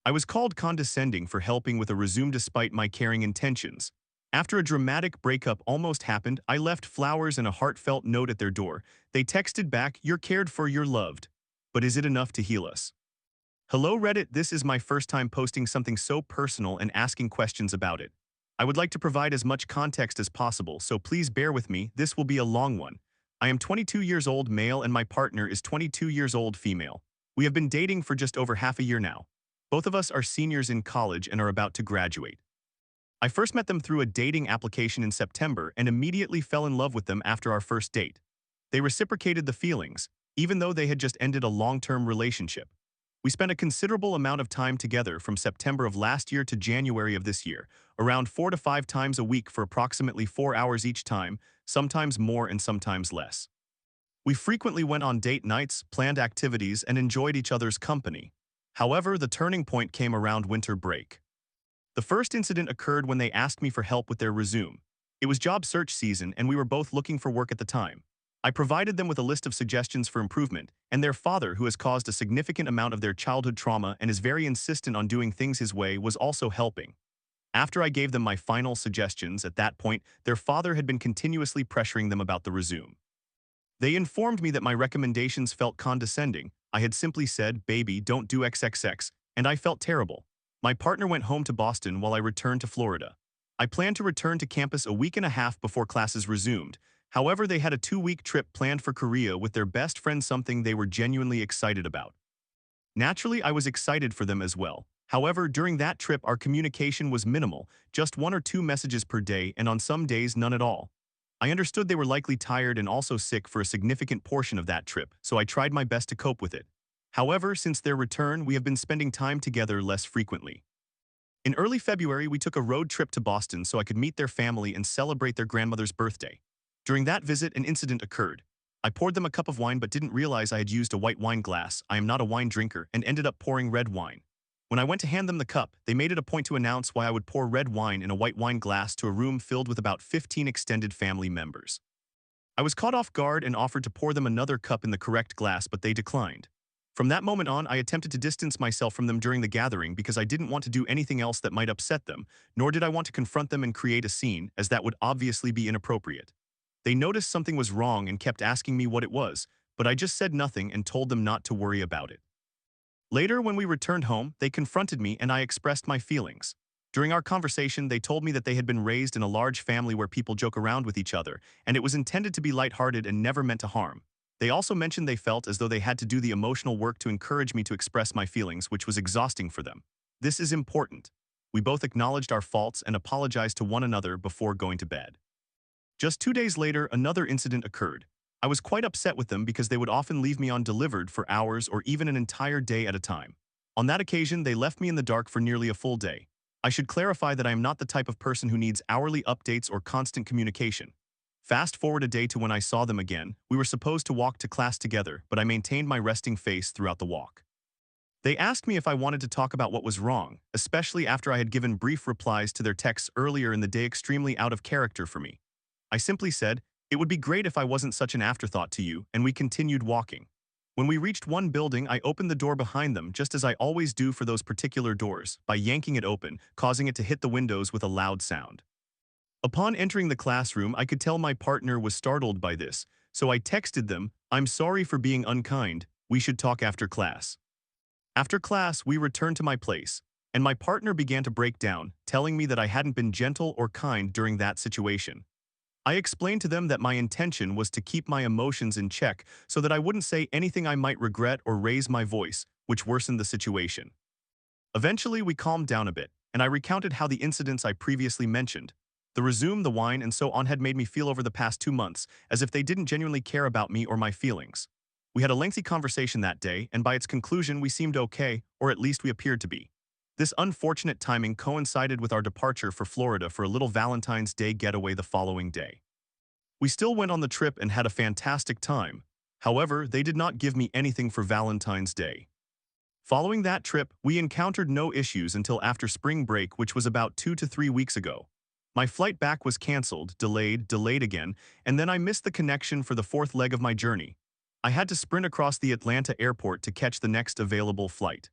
I was called condescending for helping with a resume despite my caring intentions. After a dramatic breakup almost happened, I left flowers and a heartfelt note at their door. They texted back, "You're cared for, you're loved. But is it enough to heal us?" Hello Reddit, this is my first time posting something so personal and asking questions about it. I would like to provide as much context as possible, so please bear with me, this will be a long one. I am 22 years old male and my partner is 22 years old female. We have been dating for just over half a year now. Both of us are seniors in college and are about to graduate. I first met them through a dating application in September and immediately fell in love with them after our first date. They reciprocated the feelings, even though they had just ended a long-term relationship. We spent a considerable amount of time together from September of last year to January of this year, around 4 to 5 times a week for approximately 4 hours each time, sometimes more and sometimes less. We frequently went on date nights, planned activities, and enjoyed each other's company. However, the turning point came around winter break. The first incident occurred when they asked me for help with their resume. It was job search season and we were both looking for work at the time. I provided them with a list of suggestions for improvement, and their father, who has caused a significant amount of their childhood trauma and is very insistent on doing things his way, was also helping. After I gave them my final suggestions, at that point, their father had been continuously pressuring them about the resume. They informed me that my recommendations felt condescending. I had simply said, "Baby, don't do XXX," and I felt terrible. My partner went home to Boston while I returned to Florida. I planned to return to campus a week and a half before classes resumed. However, they had a 2-week trip planned for Korea with their best friend, something they were genuinely excited about. Naturally, I was excited for them as well. However, during that trip, our communication was minimal, just 1 or 2 messages per day, and on some days, none at all. I understood they were likely tired and also sick for a significant portion of that trip, so I tried my best to cope with it. However, since their return, we have been spending time together less frequently. In early February, we took a road trip to Boston so I could meet their family and celebrate their grandmother's birthday. During that visit, an incident occurred. I poured them a cup of wine but didn't realize I had used a white wine glass. I am not a wine drinker and ended up pouring red wine. When I went to hand them the cup, they made it a point to announce why I would pour red wine in a white wine glass to a room filled with about 15 extended family members. I was caught off guard and offered to pour them another cup in the correct glass, but they declined. From that moment on, I attempted to distance myself from them during the gathering because I didn't want to do anything else that might upset them, nor did I want to confront them and create a scene, as that would obviously be inappropriate. They noticed something was wrong and kept asking me what it was, but I just said nothing and told them not to worry about it. Later, when we returned home, they confronted me and I expressed my feelings. During our conversation, they told me that they had been raised in a large family where people joke around with each other, and it was intended to be lighthearted and never meant to harm. They also mentioned they felt as though they had to do the emotional work to encourage me to express my feelings, which was exhausting for them. This is important. We both acknowledged our faults and apologized to one another before going to bed. Just 2 days later, another incident occurred. I was quite upset with them because they would often leave me undelivered for hours or even an entire day at a time. On that occasion, they left me in the dark for nearly a full day. I should clarify that I am not the type of person who needs hourly updates or constant communication. Fast forward a day to when I saw them again. We were supposed to walk to class together, but I maintained my resting face throughout the walk. They asked me if I wanted to talk about what was wrong, especially after I had given brief replies to their texts earlier in the day, extremely out of character for me. I simply said, "It would be great if I wasn't such an afterthought to you," and we continued walking. When we reached one building, I opened the door behind them, just as I always do for those particular doors, by yanking it open, causing it to hit the windows with a loud sound. Upon entering the classroom, I could tell my partner was startled by this, so I texted them, "I'm sorry for being unkind, we should talk after class." After class, we returned to my place, and my partner began to break down, telling me that I hadn't been gentle or kind during that situation. I explained to them that my intention was to keep my emotions in check so that I wouldn't say anything I might regret or raise my voice, which worsened the situation. Eventually, we calmed down a bit, and I recounted how the incidents I previously mentioned, the resume, the wine, and so on, had made me feel over the past 2 months, as if they didn't genuinely care about me or my feelings. We had a lengthy conversation that day, and by its conclusion, we seemed okay, or at least we appeared to be. This unfortunate timing coincided with our departure for Florida for a little Valentine's Day getaway the following day. We still went on the trip and had a fantastic time. However, they did not give me anything for Valentine's Day. Following that trip, we encountered no issues until after spring break, which was about 2 to 3 weeks ago. My flight back was canceled, delayed again, and then I missed the connection for the fourth leg of my journey. I had to sprint across the Atlanta airport to catch the next available flight.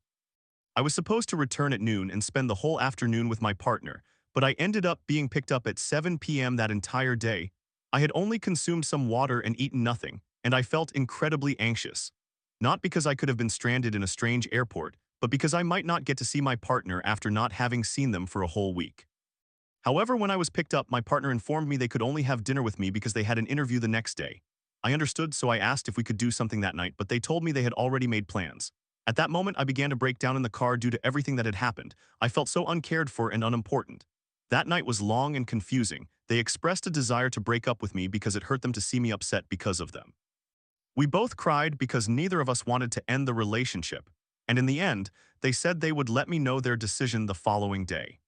I was supposed to return at noon and spend the whole afternoon with my partner, but I ended up being picked up at 7 p.m. that entire day. I had only consumed some water and eaten nothing, and I felt incredibly anxious. Not because I could have been stranded in a strange airport, but because I might not get to see my partner after not having seen them for a whole week. However, when I was picked up, my partner informed me they could only have dinner with me because they had an interview the next day. I understood, so I asked if we could do something that night, but they told me they had already made plans. At that moment, I began to break down in the car due to everything that had happened. I felt so uncared for and unimportant. That night was long and confusing. They expressed a desire to break up with me because it hurt them to see me upset because of them. We both cried because neither of us wanted to end the relationship, and in the end, they said they would let me know their decision the following day.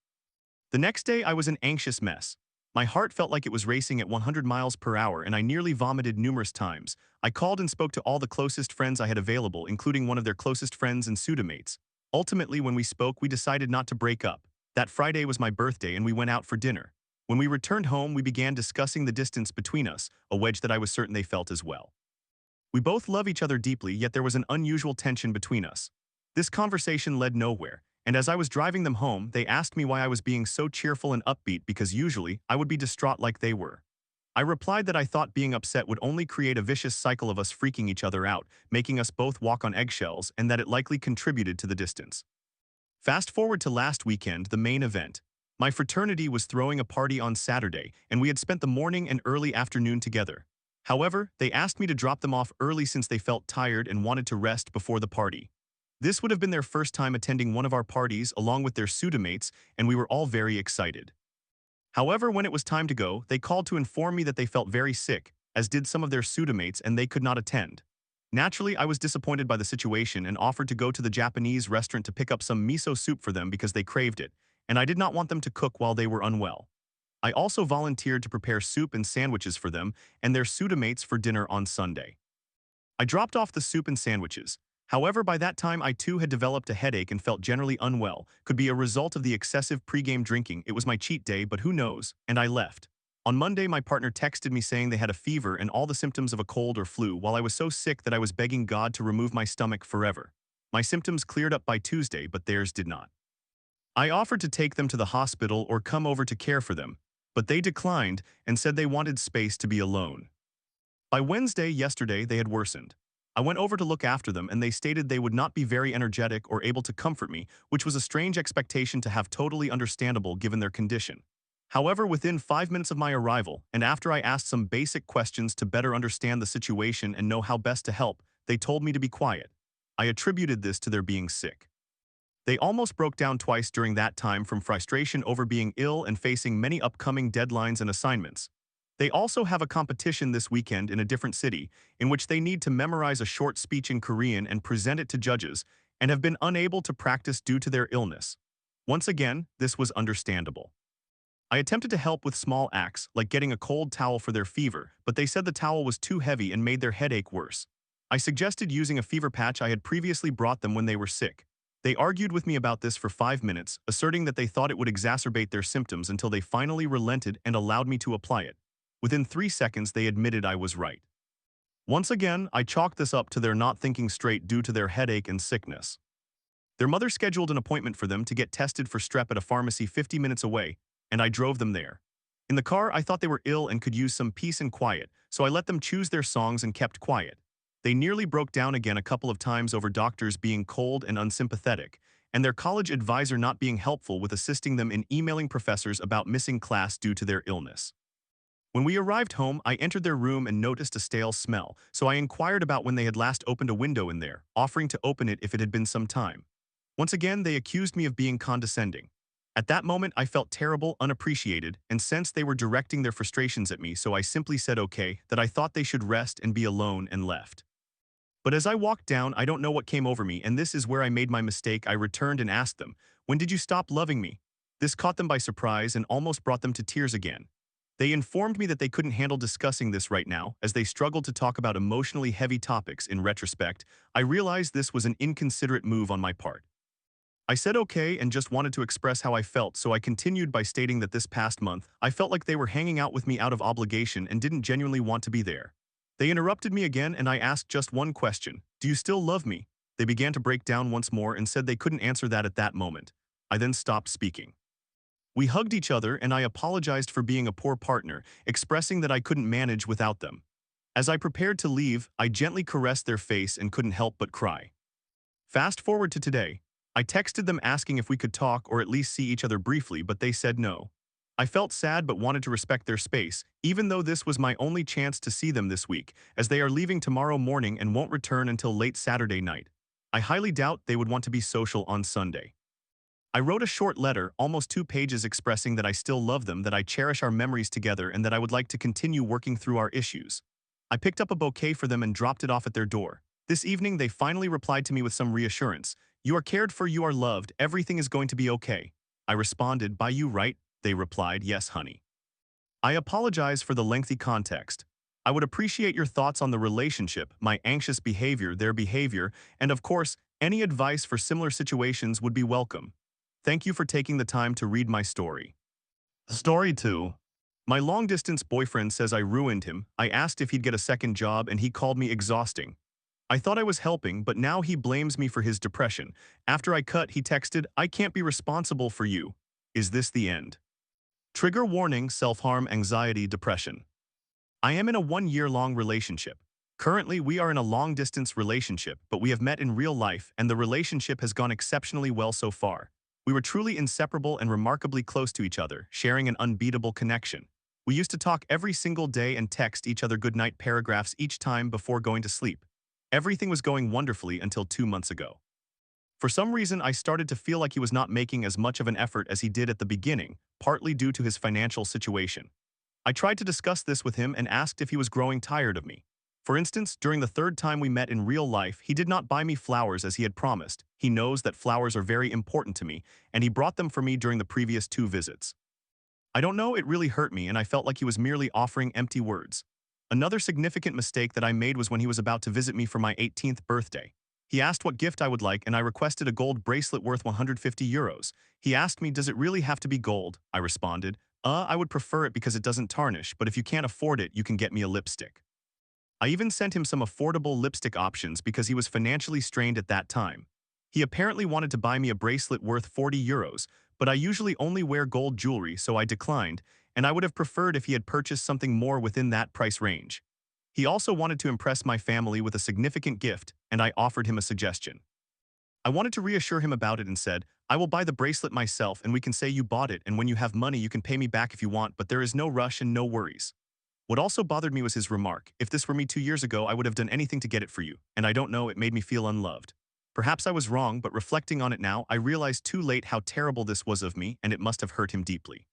The next day, I was an anxious mess. My heart felt like it was racing at 100 miles per hour, and I nearly vomited numerous times. I called and spoke to all the closest friends I had available, including one of their closest friends and pseudomates. Ultimately, when we spoke, we decided not to break up. That Friday was my birthday, and we went out for dinner. When we returned home, we began discussing the distance between us, a wedge that I was certain they felt as well. We both love each other deeply, yet there was an unusual tension between us. This conversation led nowhere, and as I was driving them home, they asked me why I was being so cheerful and upbeat because usually I would be distraught like they were. I replied that I thought being upset would only create a vicious cycle of us freaking each other out, making us both walk on eggshells, and that it likely contributed to the distance. Fast forward to last weekend, the main event. My fraternity was throwing a party on Saturday, and we had spent the morning and early afternoon together. However, they asked me to drop them off early since they felt tired and wanted to rest before the party. This would have been their first time attending one of our parties along with their pseudomates, and we were all very excited. However, when it was time to go, they called to inform me that they felt very sick, as did some of their pseudomates, and they could not attend. Naturally, I was disappointed by the situation and offered to go to the Japanese restaurant to pick up some miso soup for them because they craved it, and I did not want them to cook while they were unwell. I also volunteered to prepare soup and sandwiches for them and their pseudomates for dinner on Sunday. I dropped off the soup and sandwiches. However, by that time I too had developed a headache and felt generally unwell. Could be a result of the excessive pregame drinking. It was my cheat day, but who knows, and I left. On Monday, my partner texted me saying they had a fever and all the symptoms of a cold or flu, while I was so sick that I was begging God to remove my stomach forever. My symptoms cleared up by Tuesday, but theirs did not. I offered to take them to the hospital or come over to care for them, but they declined and said they wanted space to be alone. By Wednesday, yesterday, they had worsened. I went over to look after them, and they stated they would not be very energetic or able to comfort me, which was a strange expectation to have, totally understandable given their condition. However, within 5 minutes of my arrival, and after I asked some basic questions to better understand the situation and know how best to help, they told me to be quiet. I attributed this to their being sick. They almost broke down twice during that time from frustration over being ill and facing many upcoming deadlines and assignments. They also have a competition this weekend in a different city, in which they need to memorize a short speech in Korean and present it to judges, and have been unable to practice due to their illness. Once again, this was understandable. I attempted to help with small acts, like getting a cold towel for their fever, but they said the towel was too heavy and made their headache worse. I suggested using a fever patch I had previously brought them when they were sick. They argued with me about this for 5 minutes, asserting that they thought it would exacerbate their symptoms until they finally relented and allowed me to apply it. Within 3 seconds, they admitted I was right. Once again, I chalked this up to their not thinking straight due to their headache and sickness. Their mother scheduled an appointment for them to get tested for strep at a pharmacy 50 minutes away, and I drove them there. In the car, I thought they were ill and could use some peace and quiet, so I let them choose their songs and kept quiet. They nearly broke down again a couple of times over doctors being cold and unsympathetic, and their college advisor not being helpful with assisting them in emailing professors about missing class due to their illness. When we arrived home, I entered their room and noticed a stale smell, so I inquired about when they had last opened a window in there, offering to open it if it had been some time. Once again, they accused me of being condescending. At that moment, I felt terrible, unappreciated, and sensed they were directing their frustrations at me, so I simply said okay, that I thought they should rest and be alone, and left. But as I walked down, I don't know what came over me, and this is where I made my mistake. I returned and asked them, "When did you stop loving me?" This caught them by surprise and almost brought them to tears again. They informed me that they couldn't handle discussing this right now, as they struggled to talk about emotionally heavy topics. In retrospect, I realized this was an inconsiderate move on my part. I said okay and just wanted to express how I felt, so I continued by stating that this past month, I felt like they were hanging out with me out of obligation and didn't genuinely want to be there. They interrupted me again and I asked just one question: "Do you still love me?" They began to break down once more and said they couldn't answer that at that moment. I then stopped speaking. We hugged each other and I apologized for being a poor partner, expressing that I couldn't manage without them. As I prepared to leave, I gently caressed their face and couldn't help but cry. Fast forward to today. I texted them asking if we could talk or at least see each other briefly, but they said no. I felt sad but wanted to respect their space, even though this was my only chance to see them this week, as they are leaving tomorrow morning and won't return until late Saturday night. I highly doubt they would want to be social on Sunday. I wrote a short letter, almost 2 pages, expressing that I still love them, that I cherish our memories together, and that I would like to continue working through our issues. I picked up a bouquet for them and dropped it off at their door. This evening, they finally replied to me with some reassurance. "You are cared for, you are loved, everything is going to be okay." I responded, "By you, right?" They replied, "Yes, honey." I apologize for the lengthy context. I would appreciate your thoughts on the relationship, my anxious behavior, their behavior, and of course, any advice for similar situations would be welcome. Thank you for taking the time to read my story. Story 2. My long-distance boyfriend says I ruined him. I asked if he'd get a second job and he called me exhausting. I thought I was helping, but now he blames me for his depression. After I cut, he texted, "I can't be responsible for you. Is this the end?" Trigger warning: self-harm, anxiety, depression. I am in a 1-year-long relationship. Currently, we are in a long-distance relationship, but we have met in real life and the relationship has gone exceptionally well so far. We were truly inseparable and remarkably close to each other, sharing an unbeatable connection. We used to talk every single day and text each other goodnight paragraphs each time before going to sleep. Everything was going wonderfully until 2 months ago. For some reason, I started to feel like he was not making as much of an effort as he did at the beginning, partly due to his financial situation. I tried to discuss this with him and asked if he was growing tired of me. For instance, during the third time we met in real life, he did not buy me flowers as he had promised. He knows that flowers are very important to me, and he brought them for me during the previous 2 visits. I don't know, it really hurt me and I felt like he was merely offering empty words. Another significant mistake that I made was when he was about to visit me for my 18th birthday. He asked what gift I would like and I requested a gold bracelet worth €150. He asked me, "Does it really have to be gold?" I responded, I would prefer it because it doesn't tarnish, but if you can't afford it, you can get me a lipstick." I even sent him some affordable lipstick options because he was financially strained at that time. He apparently wanted to buy me a bracelet worth €40, but I usually only wear gold jewelry, so I declined, and I would have preferred if he had purchased something more within that price range. He also wanted to impress my family with a significant gift, and I offered him a suggestion. I wanted to reassure him about it and said, "I will buy the bracelet myself and we can say you bought it, and when you have money you can pay me back if you want, but there is no rush and no worries." What also bothered me was his remark, "If this were me 2 years ago, I would have done anything to get it for you," and I don't know, it made me feel unloved. Perhaps I was wrong, but reflecting on it now, I realized too late how terrible this was of me, and it must have hurt him deeply.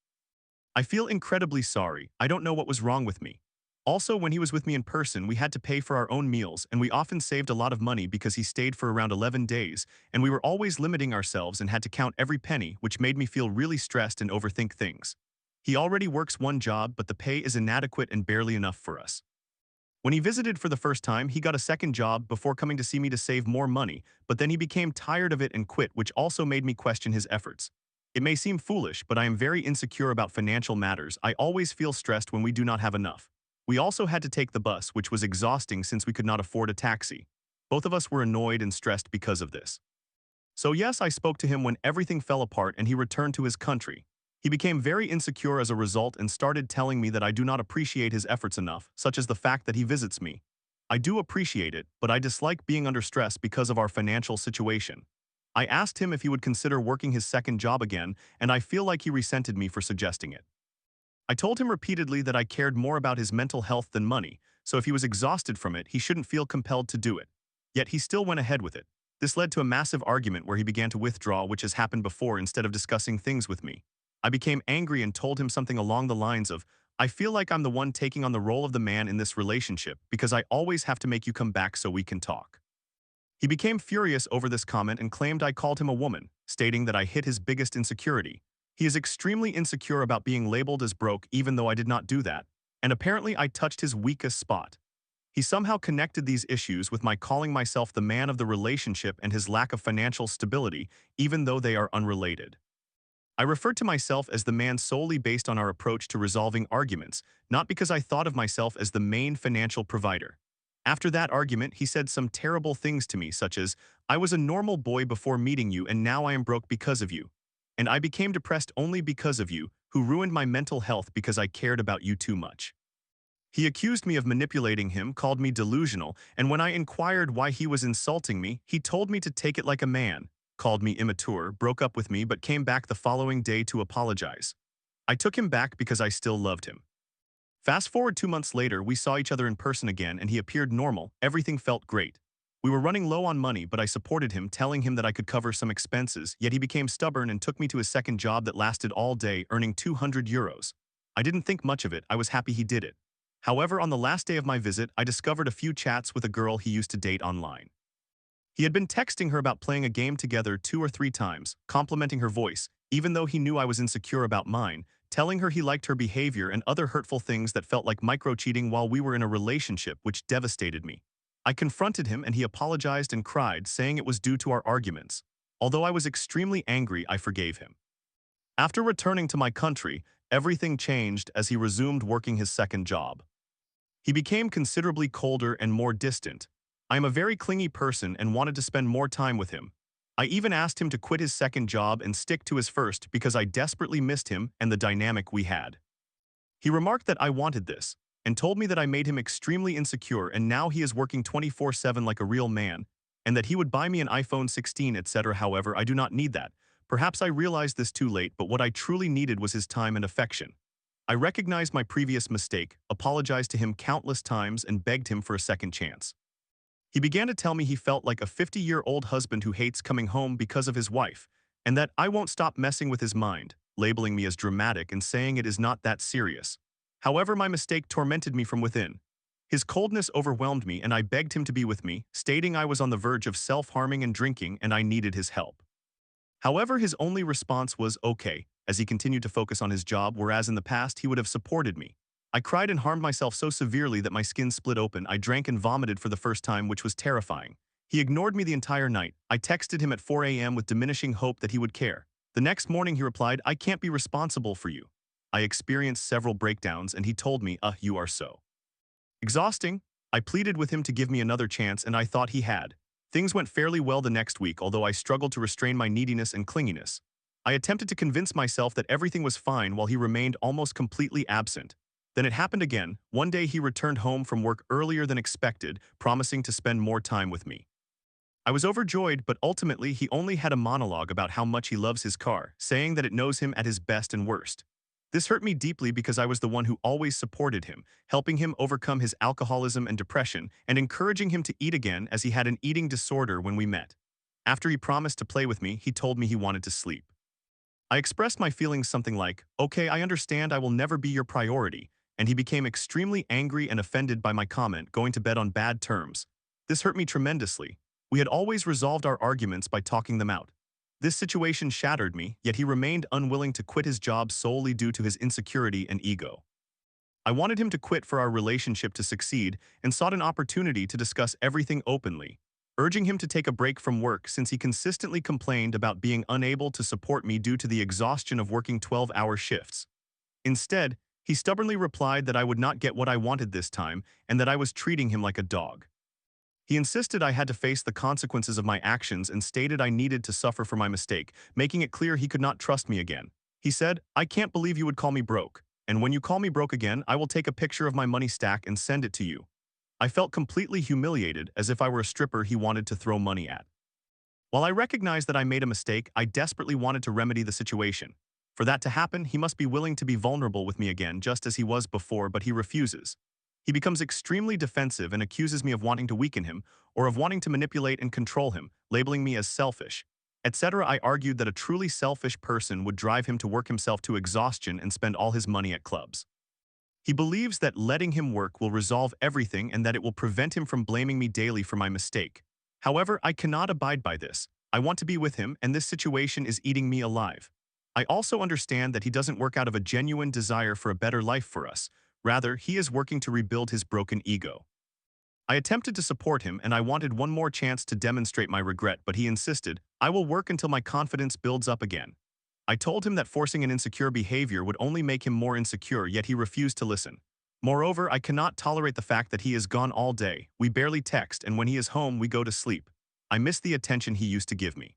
I feel incredibly sorry. I don't know what was wrong with me. Also, when he was with me in person, we had to pay for our own meals, and we often saved a lot of money because he stayed for around 11 days, and we were always limiting ourselves and had to count every penny, which made me feel really stressed and overthink things. He already works one job, but the pay is inadequate and barely enough for us. When he visited for the first time, he got a second job before coming to see me to save more money, but then he became tired of it and quit, which also made me question his efforts. It may seem foolish, but I am very insecure about financial matters. I always feel stressed when we do not have enough. We also had to take the bus, which was exhausting since we could not afford a taxi. Both of us were annoyed and stressed because of this. So yes, I spoke to him when everything fell apart and he returned to his country. He became very insecure as a result and started telling me that I do not appreciate his efforts enough, such as the fact that he visits me. I do appreciate it, but I dislike being under stress because of our financial situation. I asked him if he would consider working his second job again, and I feel like he resented me for suggesting it. I told him repeatedly that I cared more about his mental health than money, so if he was exhausted from it, he shouldn't feel compelled to do it. Yet he still went ahead with it. This led to a massive argument where he began to withdraw, which has happened before, instead of discussing things with me. I became angry and told him something along the lines of, "I feel like I'm the one taking on the role of the man in this relationship because I always have to make you come back so we can talk." He became furious over this comment and claimed I called him a woman, stating that I hit his biggest insecurity. He is extremely insecure about being labeled as broke even though I did not do that, and apparently I touched his weakest spot. He somehow connected these issues with my calling myself the man of the relationship and his lack of financial stability, even though they are unrelated. I referred to myself as the man solely based on our approach to resolving arguments, not because I thought of myself as the main financial provider. After that argument, he said some terrible things to me, such as, "I was a normal boy before meeting you and now I am broke because of you. And I became depressed only because of you, who ruined my mental health because I cared about you too much." He accused me of manipulating him, called me delusional, and when I inquired why he was insulting me, he told me to take it like a man, called me immature, broke up with me but came back the following day to apologize. I took him back because I still loved him. Fast forward 2 months later, we saw each other in person again and he appeared normal, everything felt great. We were running low on money, but I supported him, telling him that I could cover some expenses, yet he became stubborn and took me to his second job that lasted all day, earning €200. I didn't think much of it, I was happy he did it. However, on the last day of my visit, I discovered a few chats with a girl he used to date online. He had been texting her about playing a game together 2 or 3 times, complimenting her voice, even though he knew I was insecure about mine, telling her he liked her behavior and other hurtful things that felt like micro-cheating while we were in a relationship, which devastated me. I confronted him and he apologized and cried, saying it was due to our arguments. Although I was extremely angry, I forgave him. After returning to my country, everything changed as he resumed working his second job. He became considerably colder and more distant. I am a very clingy person and wanted to spend more time with him. I even asked him to quit his second job and stick to his first because I desperately missed him and the dynamic we had. He remarked that I wanted this, and told me that I made him extremely insecure and now he is working 24/7 like a real man, and that he would buy me an iPhone 16, etc. However, I do not need that. Perhaps I realized this too late, but what I truly needed was his time and affection. I recognized my previous mistake, apologized to him countless times, and begged him for a second chance. He began to tell me he felt like a 50-year-old husband who hates coming home because of his wife, and that I won't stop messing with his mind, labeling me as dramatic and saying it is not that serious. However, my mistake tormented me from within. His coldness overwhelmed me and I begged him to be with me, stating I was on the verge of self-harming and drinking and I needed his help. However, his only response was okay, as he continued to focus on his job, whereas in the past he would have supported me. I cried and harmed myself so severely that my skin split open. I drank and vomited for the first time, which was terrifying. He ignored me the entire night. I texted him at 4 a.m. with diminishing hope that he would care. The next morning he replied, "I can't be responsible for you." I experienced several breakdowns and he told me, "You are so exhausting." I pleaded with him to give me another chance and I thought he had. Things went fairly well the next week, although I struggled to restrain my neediness and clinginess. I attempted to convince myself that everything was fine while he remained almost completely absent. Then it happened again. One day he returned home from work earlier than expected, promising to spend more time with me. I was overjoyed, but ultimately he only had a monologue about how much he loves his car, saying that it knows him at his best and worst. This hurt me deeply because I was the one who always supported him, helping him overcome his alcoholism and depression, and encouraging him to eat again as he had an eating disorder when we met. After he promised to play with me, he told me he wanted to sleep. I expressed my feelings something like, "Okay, I understand I will never be your priority," and he became extremely angry and offended by my comment, going to bed on bad terms. This hurt me tremendously. We had always resolved our arguments by talking them out. This situation shattered me, yet he remained unwilling to quit his job solely due to his insecurity and ego. I wanted him to quit for our relationship to succeed and sought an opportunity to discuss everything openly, urging him to take a break from work since he consistently complained about being unable to support me due to the exhaustion of working 12-hour shifts. Instead, he stubbornly replied that I would not get what I wanted this time and that I was treating him like a dog. He insisted I had to face the consequences of my actions and stated I needed to suffer for my mistake, making it clear he could not trust me again. He said, "I can't believe you would call me broke, and when you call me broke again, I will take a picture of my money stack and send it to you." I felt completely humiliated, as if I were a stripper he wanted to throw money at. While I recognized that I made a mistake, I desperately wanted to remedy the situation. For that to happen, he must be willing to be vulnerable with me again, just as he was before, but he refuses. He becomes extremely defensive and accuses me of wanting to weaken him or of wanting to manipulate and control him, labeling me as selfish, etc. I argued that a truly selfish person would drive him to work himself to exhaustion and spend all his money at clubs. He believes that letting him work will resolve everything and that it will prevent him from blaming me daily for my mistake. However, I cannot abide by this. I want to be with him, and this situation is eating me alive. I also understand that he doesn't work out of a genuine desire for a better life for us. Rather, he is working to rebuild his broken ego. I attempted to support him and I wanted one more chance to demonstrate my regret, but he insisted, "I will work until my confidence builds up again." I told him that forcing an insecure behavior would only make him more insecure, yet he refused to listen. Moreover, I cannot tolerate the fact that he is gone all day, we barely text, and when he is home we go to sleep. I miss the attention he used to give me.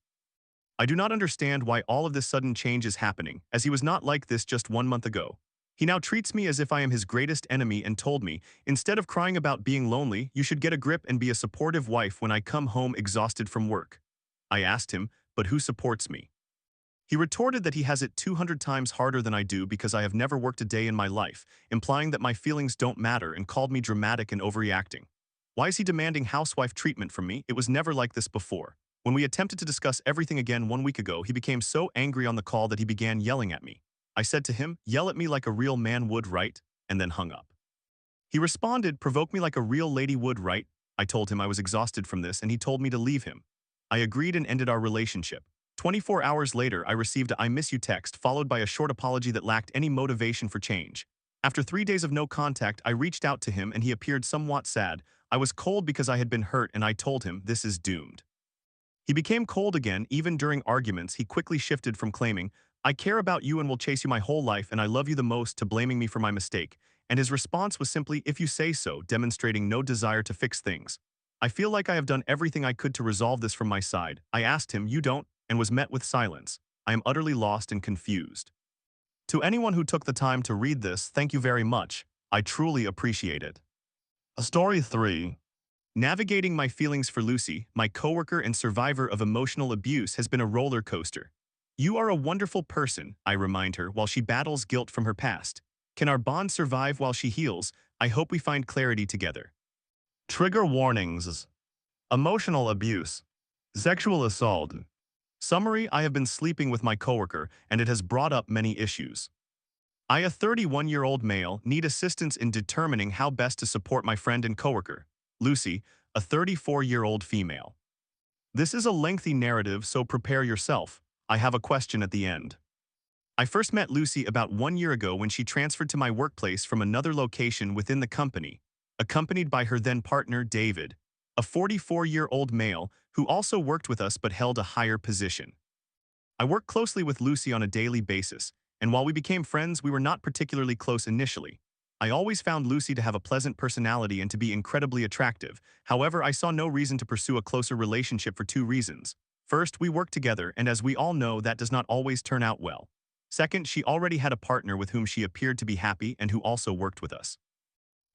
I do not understand why all of this sudden change is happening, as he was not like this just 1 month ago. He now treats me as if I am his greatest enemy and told me, instead of crying about being lonely, you should get a grip and be a supportive wife when I come home exhausted from work. I asked him, but who supports me? He retorted that he has it 200 times harder than I do because I have never worked a day in my life, implying that my feelings don't matter, and called me dramatic and overreacting. Why is he demanding housewife treatment from me? It was never like this before. When we attempted to discuss everything again 1 week ago, he became so angry on the call that he began yelling at me. I said to him, "Yell at me like a real man would, right?" and then hung up. He responded, "Provoke me like a real lady would, right?" I told him I was exhausted from this and he told me to leave him. I agreed and ended our relationship. 24 hours later, I received a "I miss you" text followed by a short apology that lacked any motivation for change. After 3 days of no contact, I reached out to him and he appeared somewhat sad. I was cold because I had been hurt and I told him, "This is doomed." He became cold again. Even during arguments, he quickly shifted from claiming, "I care about you and will chase you my whole life and I love you the most," to blaming me for my mistake, and his response was simply, "If you say so," demonstrating no desire to fix things. I feel like I have done everything I could to resolve this from my side. I asked him, "You don't?" and was met with silence. I am utterly lost and confused. To anyone who took the time to read this, thank you very much. I truly appreciate it. Story 3. Navigating my feelings for Lucy, my coworker and survivor of emotional abuse, has been a roller coaster. "You are a wonderful person," I remind her while she battles guilt from her past. "Can our bond survive while she heals? I hope we find clarity together." Trigger warnings. Emotional abuse. Sexual assault. Summary: I have been sleeping with my coworker, and it has brought up many issues. I, a 31-year-old male, need assistance in determining how best to support my friend and coworker, Lucy, a 34-year-old female. This is a lengthy narrative, so prepare yourself. I have a question at the end. I first met Lucy about 1 year ago when she transferred to my workplace from another location within the company, accompanied by her then partner, David, a 44-year-old male who also worked with us but held a higher position. I worked closely with Lucy on a daily basis, and while we became friends, we were not particularly close initially. I always found Lucy to have a pleasant personality and to be incredibly attractive. However, I saw no reason to pursue a closer relationship for 2 reasons. First, we worked together, and as we all know, that does not always turn out well. Second, she already had a partner with whom she appeared to be happy and who also worked with us.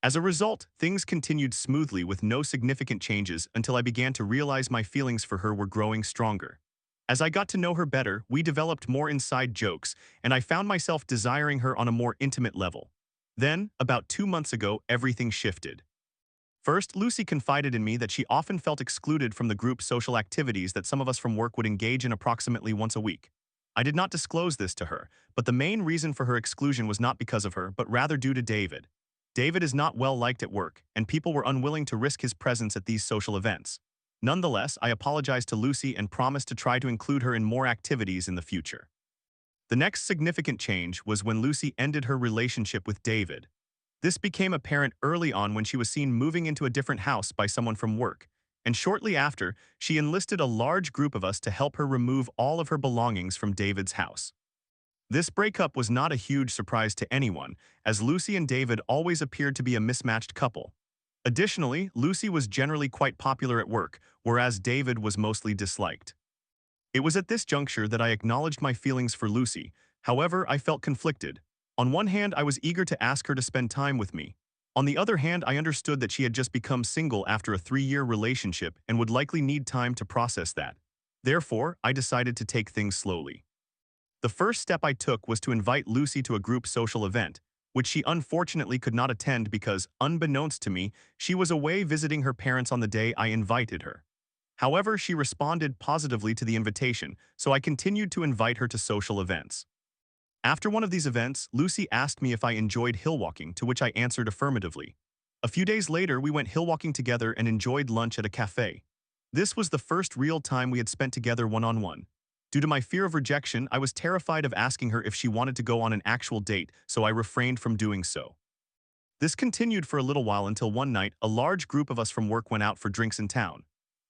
As a result, things continued smoothly with no significant changes until I began to realize my feelings for her were growing stronger. As I got to know her better, we developed more inside jokes, and I found myself desiring her on a more intimate level. Then, about 2 months ago, everything shifted. First, Lucy confided in me that she often felt excluded from the group social activities that some of us from work would engage in approximately once a week. I did not disclose this to her, but the main reason for her exclusion was not because of her, but rather due to David. David is not well liked at work, and people were unwilling to risk his presence at these social events. Nonetheless, I apologized to Lucy and promised to try to include her in more activities in the future. The next significant change was when Lucy ended her relationship with David. This became apparent early on when she was seen moving into a different house by someone from work, and shortly after, she enlisted a large group of us to help her remove all of her belongings from David's house. This breakup was not a huge surprise to anyone, as Lucy and David always appeared to be a mismatched couple. Additionally, Lucy was generally quite popular at work, whereas David was mostly disliked. It was at this juncture that I acknowledged my feelings for Lucy. However, I felt conflicted. On one hand, I was eager to ask her to spend time with me. On the other hand, I understood that she had just become single after a 3-year relationship and would likely need time to process that. Therefore, I decided to take things slowly. The first step I took was to invite Lucy to a group social event, which she unfortunately could not attend because, unbeknownst to me, she was away visiting her parents on the day I invited her. However, she responded positively to the invitation, so I continued to invite her to social events. After one of these events, Lucy asked me if I enjoyed hill walking, to which I answered affirmatively. A few days later, we went hill walking together and enjoyed lunch at a cafe. This was the first real time we had spent together one-on-one. Due to my fear of rejection, I was terrified of asking her if she wanted to go on an actual date, so I refrained from doing so. This continued for a little while until one night, a large group of us from work went out for drinks in town.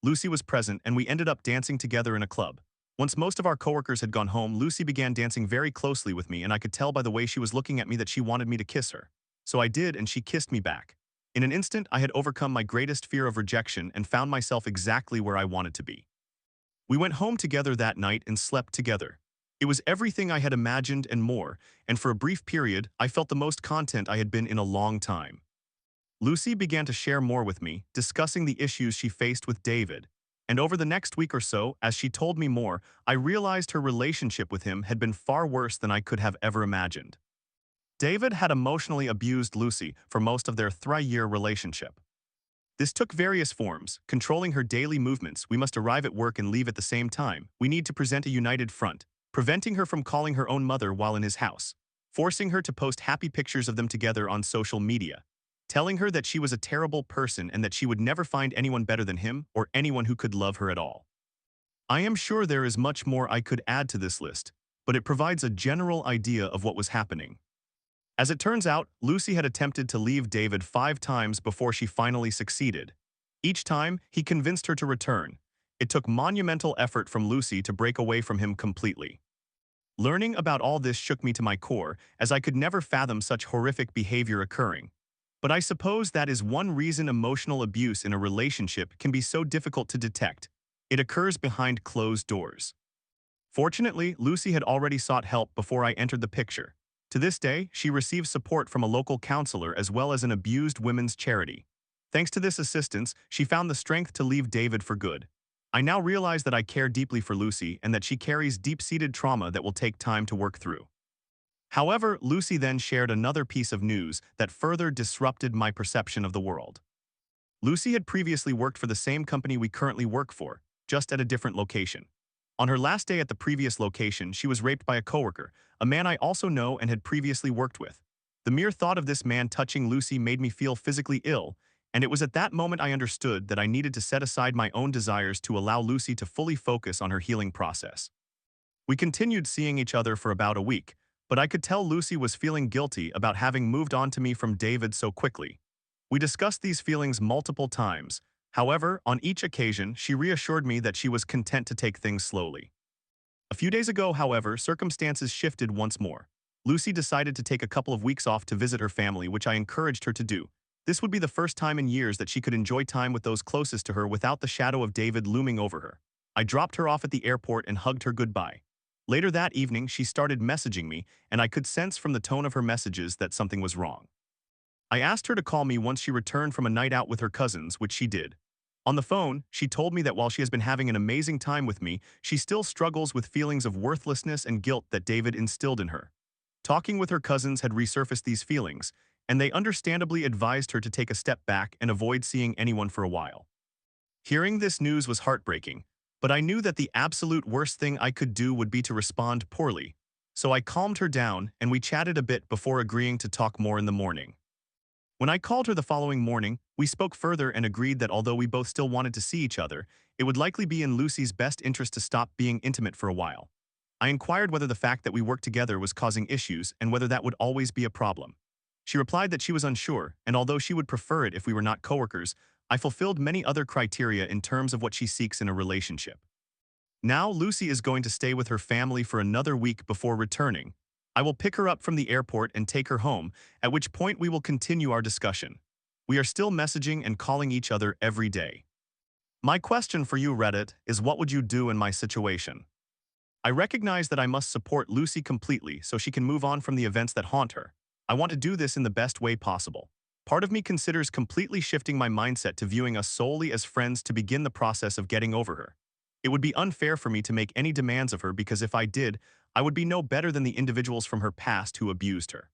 Lucy was present, and we ended up dancing together in a club. Once most of our coworkers had gone home, Lucy began dancing very closely with me, and I could tell by the way she was looking at me that she wanted me to kiss her. So I did, and she kissed me back. In an instant, I had overcome my greatest fear of rejection and found myself exactly where I wanted to be. We went home together that night and slept together. It was everything I had imagined and more, and for a brief period, I felt the most content I had been in a long time. Lucy began to share more with me, discussing the issues she faced with David. And over the next week or so, as she told me more, I realized her relationship with him had been far worse than I could have ever imagined. David had emotionally abused Lucy for most of their 3-year relationship. This took various forms, controlling her daily movements. We must arrive at work and leave at the same time. We need to present a united front, preventing her from calling her own mother while in his house, forcing her to post happy pictures of them together on social media, telling her that she was a terrible person and that she would never find anyone better than him or anyone who could love her at all. I am sure there is much more I could add to this list, but it provides a general idea of what was happening. As it turns out, Lucy had attempted to leave David 5 times before she finally succeeded. Each time, he convinced her to return. It took monumental effort from Lucy to break away from him completely. Learning about all this shook me to my core, as I could never fathom such horrific behavior occurring. But I suppose that is one reason emotional abuse in a relationship can be so difficult to detect. It occurs behind closed doors. Fortunately, Lucy had already sought help before I entered the picture. To this day, she receives support from a local counselor as well as an abused women's charity. Thanks to this assistance, she found the strength to leave David for good. I now realize that I care deeply for Lucy and that she carries deep-seated trauma that will take time to work through. However, Lucy then shared another piece of news that further disrupted my perception of the world. Lucy had previously worked for the same company we currently work for, just at a different location. On her last day at the previous location, she was raped by a coworker, a man I also know and had previously worked with. The mere thought of this man touching Lucy made me feel physically ill, and it was at that moment I understood that I needed to set aside my own desires to allow Lucy to fully focus on her healing process. We continued seeing each other for about a week, but I could tell Lucy was feeling guilty about having moved on to me from David so quickly. We discussed these feelings multiple times. However, on each occasion, she reassured me that she was content to take things slowly. A few days ago, however, circumstances shifted once more. Lucy decided to take a couple of weeks off to visit her family, which I encouraged her to do. This would be the first time in years that she could enjoy time with those closest to her without the shadow of David looming over her. I dropped her off at the airport and hugged her goodbye. Later that evening, she started messaging me, and I could sense from the tone of her messages that something was wrong. I asked her to call me once she returned from a night out with her cousins, which she did. On the phone, she told me that while she has been having an amazing time with me, she still struggles with feelings of worthlessness and guilt that David instilled in her. Talking with her cousins had resurfaced these feelings, and they understandably advised her to take a step back and avoid seeing anyone for a while. Hearing this news was heartbreaking, but I knew that the absolute worst thing I could do would be to respond poorly. So I calmed her down, and we chatted a bit before agreeing to talk more in the morning. When I called her the following morning, we spoke further and agreed that although we both still wanted to see each other, it would likely be in Lucy's best interest to stop being intimate for a while. I inquired whether the fact that we worked together was causing issues and whether that would always be a problem. She replied that she was unsure, and although she would prefer it if we were not coworkers, I fulfilled many other criteria in terms of what she seeks in a relationship. Now Lucy is going to stay with her family for another week before returning. I will pick her up from the airport and take her home, at which point we will continue our discussion. We are still messaging and calling each other every day. My question for you, Reddit, is what would you do in my situation? I recognize that I must support Lucy completely so she can move on from the events that haunt her. I want to do this in the best way possible. Part of me considers completely shifting my mindset to viewing us solely as friends to begin the process of getting over her. It would be unfair for me to make any demands of her because if I did, I would be no better than the individuals from her past who abused her.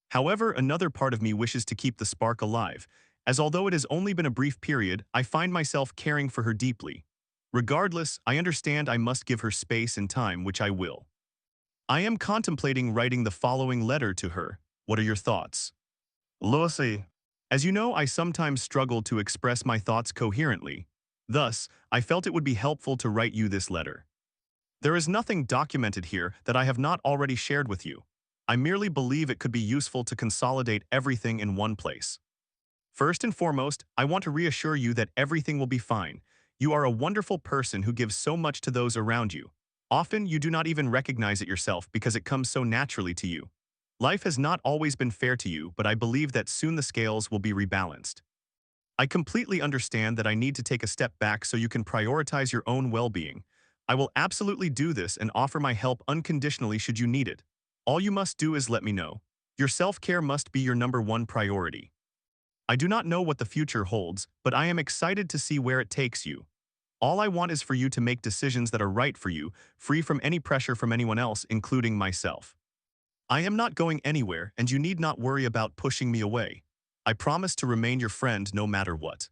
However, another part of me wishes to keep the spark alive, as although it has only been a brief period, I find myself caring for her deeply. Regardless, I understand I must give her space and time, which I will. I am contemplating writing the following letter to her. What are your thoughts? Lucy. As you know, I sometimes struggle to express my thoughts coherently. Thus, I felt it would be helpful to write you this letter. There is nothing documented here that I have not already shared with you. I merely believe it could be useful to consolidate everything in one place. First and foremost, I want to reassure you that everything will be fine. You are a wonderful person who gives so much to those around you. Often, you do not even recognize it yourself because it comes so naturally to you. Life has not always been fair to you, but I believe that soon the scales will be rebalanced. I completely understand that I need to take a step back so you can prioritize your own well-being. I will absolutely do this and offer my help unconditionally should you need it. All you must do is let me know. Your self-care must be your number one priority. I do not know what the future holds, but I am excited to see where it takes you. All I want is for you to make decisions that are right for you, free from any pressure from anyone else, including myself. I am not going anywhere, and you need not worry about pushing me away. I promise to remain your friend no matter what.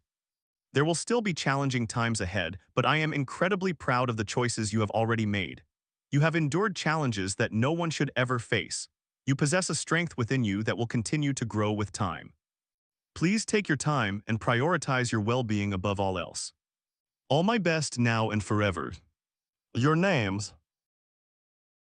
There will still be challenging times ahead, but I am incredibly proud of the choices you have already made. You have endured challenges that no one should ever face. You possess a strength within you that will continue to grow with time. Please take your time and prioritize your well-being above all else. All my best now and forever. Your names.